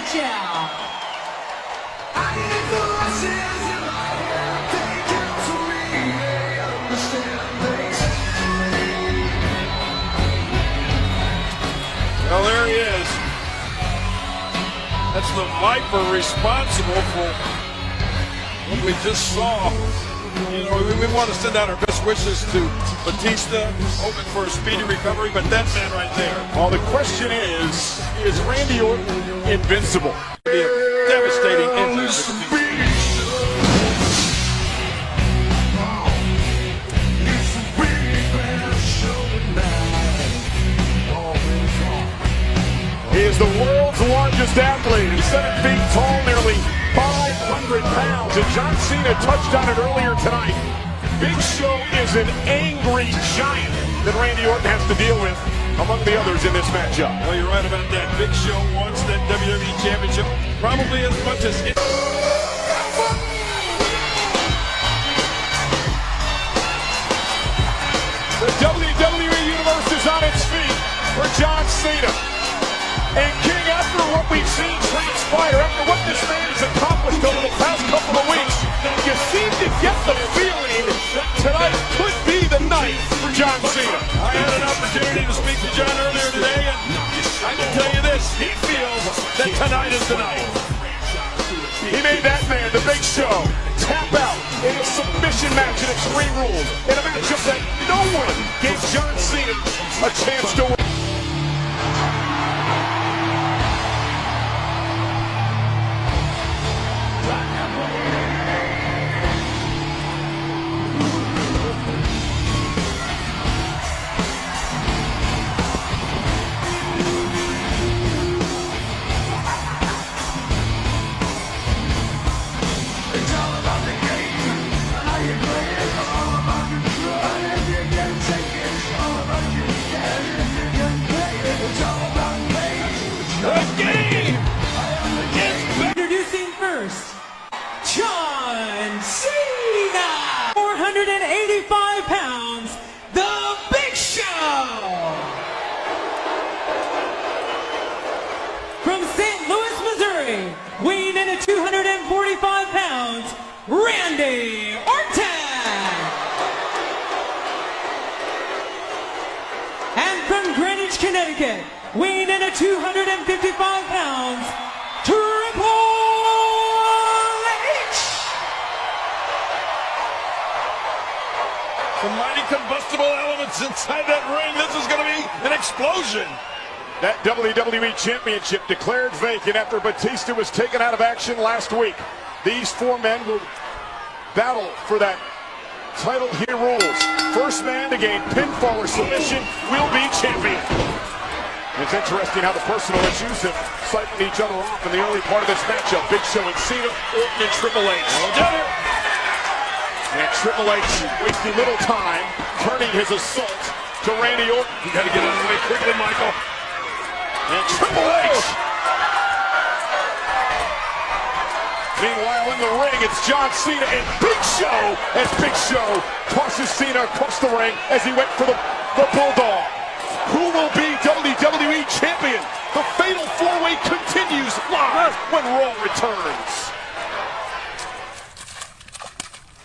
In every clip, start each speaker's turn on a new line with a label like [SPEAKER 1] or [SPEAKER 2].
[SPEAKER 1] matchup.
[SPEAKER 2] Well, there he is. That's the Viper responsible for what we just saw. You know, we want to send out our best wishes to Batista, hoping for a speedy recovery, but that man right there.
[SPEAKER 3] Well, the question is Randy Orton invincible?
[SPEAKER 2] It'd be a devastating injury.
[SPEAKER 3] He is the world's largest athlete. He's 7 feet tall, nearly 500 pounds. And John Cena touched on it earlier tonight. Big Show is an angry giant that Randy Orton has to deal with, among the others in this matchup.
[SPEAKER 2] Well, you're right about that. Big Show wants that WWE Championship probably as much as it.
[SPEAKER 3] The WWE Universe is on its feet for John Cena. And King, after what we've seen transpire, after what this man has accomplished over the past couple of weeks, you seem to get the feeling that tonight could be the night for John Cena.
[SPEAKER 2] I had an opportunity to speak to John earlier today, and I can tell you this, he feels that tonight is the night.
[SPEAKER 3] He made that man, the Big Show, tap out in a submission match in Extreme Rules, in a matchup that no one gave John Cena a chance to win.
[SPEAKER 1] Introducing first, John Cena, 485 pounds, the Big Show. From St. Louis, Missouri, weighing in at 245 pounds, Randy Orton. And from Greenwich, Connecticut, weighing in at 255 pounds, Triple H.
[SPEAKER 2] Some mighty combustible elements inside that ring. This is going to be an explosion.
[SPEAKER 3] That WWE Championship declared vacant after Batista was taken out of action last week. These four men will battle for that title. Here rules. First man to gain pinfall or submission will be champion. It's interesting how the personal issues have siphoned each other off in the early part of this matchup. Big Show and Cena, Orton and Triple H. Together. And Triple H wasting little time turning his assault to Randy Orton.
[SPEAKER 2] You got to get out of the way quickly, Michael.
[SPEAKER 3] And Triple H. Meanwhile, in the ring, it's John Cena and Big Show as Big Show tosses Cena across the ring as he went for the Bulldog. Who will be WWE Champion? The Fatal 4-Way continues live when Raw returns.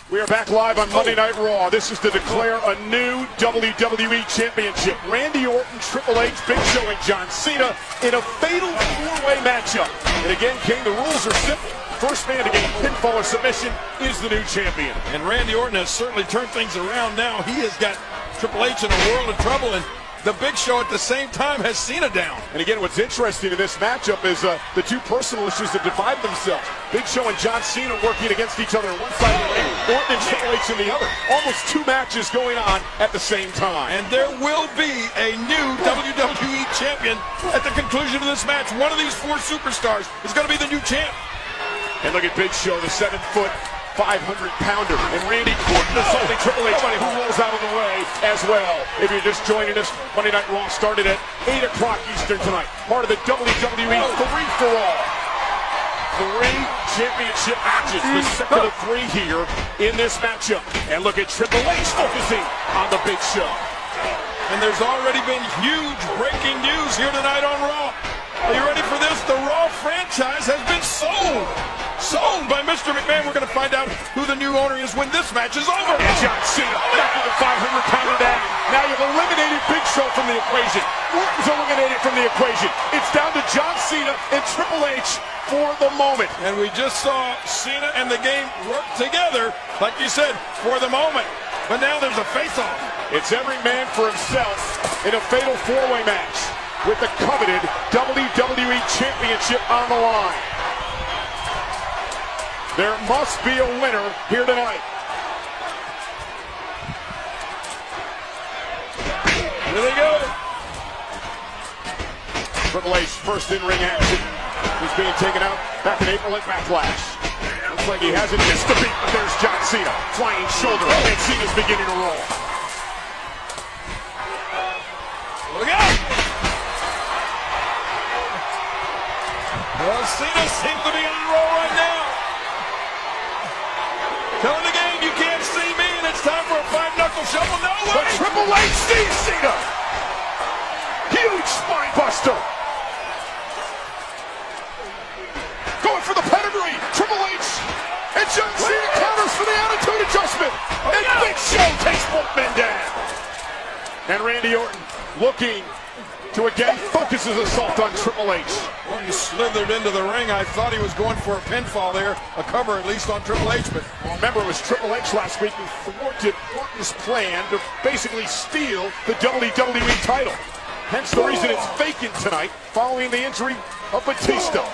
[SPEAKER 3] We are back live on Monday Night Raw. This is to declare a new WWE Championship. Randy Orton, Triple H, Big Show, and John Cena in a Fatal 4-Way matchup. And again, King, the rules are simple. First man to gain pinfall or submission is the new champion.
[SPEAKER 2] And Randy Orton has certainly turned things around now. He has got Triple H in a world of trouble, and the Big Show at the same time has Cena down.
[SPEAKER 3] And again, what's interesting in this matchup is the two personal issues that divide themselves. Big Show and John Cena working against each other on one side of the ring, Orton and Triple H in the other. Almost two matches going on at the same time.
[SPEAKER 2] And there will be a new WWE champion at the conclusion of this match. One of these four superstars is going to be the new champ.
[SPEAKER 3] And look at Big Show, the 7-foot, 500-pounder. And Randy Orton assaulting Triple H, who rolls out of the way as well. If you're just joining us, Monday Night Raw started at 8 o'clock Eastern tonight. Part of the WWE Three-for-All. 3 championship matches, the second of 3 here in this matchup. And look at Triple H focusing on the Big Show.
[SPEAKER 2] And there's already been huge breaking news here tonight on Raw. Are you ready for this? The Raw franchise franchise has been sold. Sold by Mr. McMahon. We're going to find out who the new owner is when this match is over.
[SPEAKER 3] And John Cena back with a 500-pounder down. Now you've eliminated Big Show from the equation. Orton's eliminated from the equation. It's down to John Cena and Triple H for the moment.
[SPEAKER 2] And we just saw Cena and the game work together, like you said, for the moment. But now there's a face-off.
[SPEAKER 3] It's every man for himself in a fatal four-way match with the coveted WWE Championship on the line. There must be a winner here tonight.
[SPEAKER 2] Here they go.
[SPEAKER 3] Triple H first in-ring action. He's being taken out back in April at Backlash. Looks like he hasn't missed a beat, but there's John Cena. Flying shoulder, and Cena's beginning to roll.
[SPEAKER 2] Look out! Well, Cena seems to be on a roll right now. Telling the game, you can't see me, and it's time for a five-knuckle shuffle. No way!
[SPEAKER 3] But Triple H sees Cena. Huge spine buster. Going for the pedigree. Triple H and John Cena counters for the attitude adjustment. And Big Show takes both men down. And Randy Orton looking to again focus his assault on Triple H.
[SPEAKER 2] Orton slithered into the ring. I thought he was going for a pinfall there, a cover at least on Triple H, but
[SPEAKER 3] well, remember it was Triple H last week who thwarted Orton's plan to basically steal the WWE title. Hence the reason it's vacant tonight following the injury of Batista.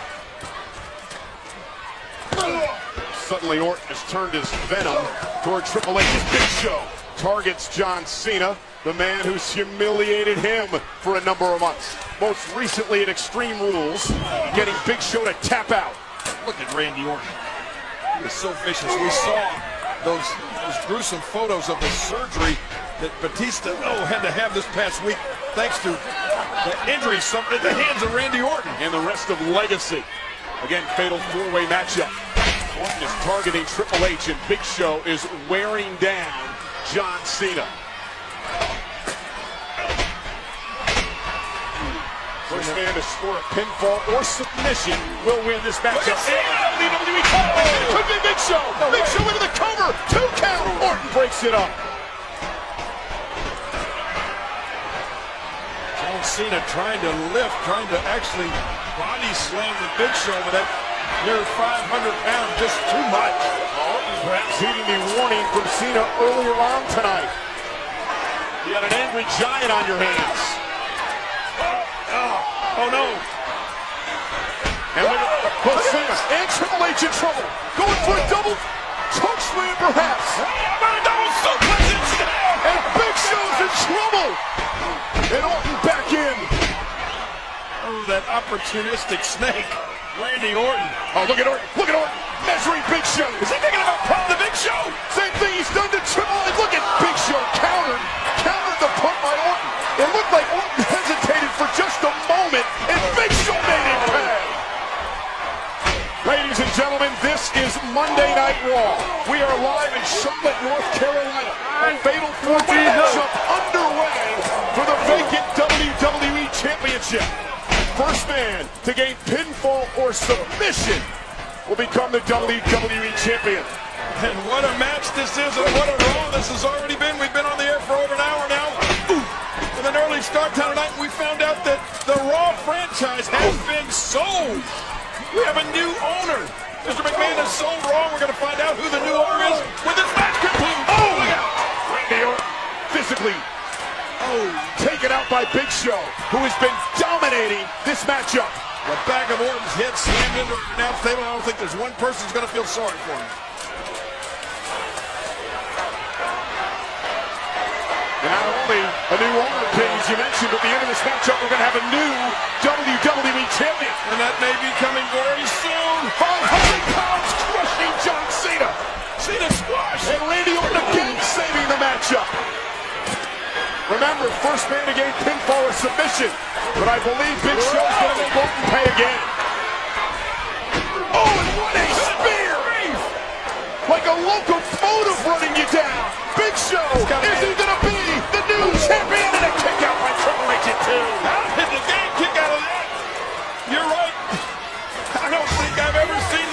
[SPEAKER 3] Suddenly Orton has turned his venom toward Triple H's Big Show. Targets John Cena, the man who's humiliated him for a number of months. Most recently at Extreme Rules, getting Big Show to tap out.
[SPEAKER 2] look at Randy Orton. He was so vicious. We saw those gruesome photos of the surgery that Batista had to have this past week thanks to the injury at the hands of Randy Orton.
[SPEAKER 3] And the rest of Legacy. Again, fatal four-way matchup. Orton is targeting Triple H, and Big Show is wearing down John Cena. First man to score a pinfall or submission will win this matchup. And WWE title. Could be Big Show. Big Show into the cover. 2 count. Orton breaks it up.
[SPEAKER 2] John Cena trying to lift, trying to actually body slam the Big Show, but that near 500 pounds, just too much.
[SPEAKER 3] Perhaps heeding the warning from Cena earlier on tonight. You got an angry giant on your hands.
[SPEAKER 2] Oh no.
[SPEAKER 3] And look at both Cena and Triple H in trouble. Going for a double choke slam perhaps.
[SPEAKER 2] About a double suplex instead.
[SPEAKER 3] And Big Show's in trouble. And Orton back in.
[SPEAKER 2] Oh, that opportunistic snake. Randy Orton.
[SPEAKER 3] Oh, look at Orton. Look at Orton. Measuring Big Show.
[SPEAKER 2] Is he thinking about putting the Big Show?
[SPEAKER 3] Same thing he's done to Triple H. Look at Big Show countered the punt by Orton. It looked like Orton hesitated for just a moment, and Big Show made it pay. Ladies and gentlemen, this is Monday Night Raw. We are live in Charlotte, North Carolina. A fatal four-way matchup underway for the vacant WWE Championship. First man to gain pinfall or submission will become the WWE Champion.
[SPEAKER 2] And what a match this is, and what a Raw this has already been. We've been on the air for over an hour now. With an early start time tonight, we found out that the Raw franchise has been sold. We have a new owner. Mr. McMahon has sold Raw. We're going to find out who the new owner is when this match concludes. Oh, look out!
[SPEAKER 3] Randy Orton physically taken out by Big Show, who has been dominating this matchup.
[SPEAKER 2] The back of Orton's head slammed into the announce table. I don't think there's one person who's going to feel sorry for him.
[SPEAKER 3] And not only a new owner, as you mentioned, at the end of this matchup, we're going to have a new WWE Champion.
[SPEAKER 2] And that may be coming very soon.
[SPEAKER 3] 500 pounds crushing John Cena.
[SPEAKER 2] Cena squash.
[SPEAKER 3] And Randy Orton again saving the matchup. Remember, first man to gain pinfall or submission. But I believe Big Show's going to make Orton pay again. Oh, and what a spear! Like a locomotive running you down. Big Show, is he going to be the new champion? And a kick out by Triple H at 2.
[SPEAKER 2] How did the game kick out of that? You're right. I don't think I've ever seen.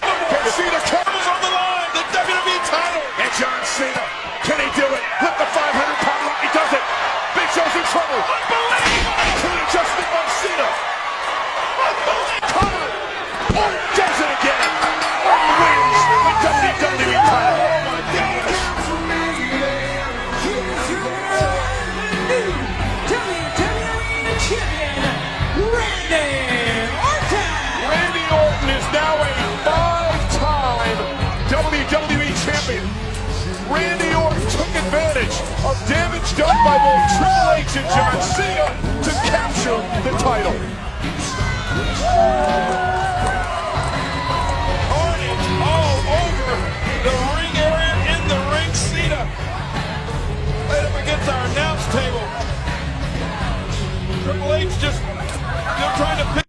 [SPEAKER 3] Cena
[SPEAKER 2] Titles on the line. The WWE title.
[SPEAKER 3] and John Cena. Can he do it? Lift the 500-pound lock. He does it. Big Show's in trouble.
[SPEAKER 2] Unbelievable.
[SPEAKER 3] Clean adjustment on Cena. Cover. Oh, does it again. Wins the WWE title.
[SPEAKER 2] Oh my gosh.
[SPEAKER 1] WWE Champion, Randy Orton.
[SPEAKER 3] Randy Orton is now a 5-time WWE champion. Randy Orton took advantage of damage done by both Triple H and John Cena to capture the title.
[SPEAKER 2] Carnage all over the ring area, in the ring. Cena right up against our announce table. Triple H just still trying to pick.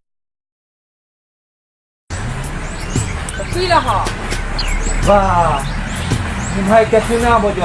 [SPEAKER 4] ပြီလားဟာဘာဒီမိုက်ကပြင်းနာပေါ်ကြ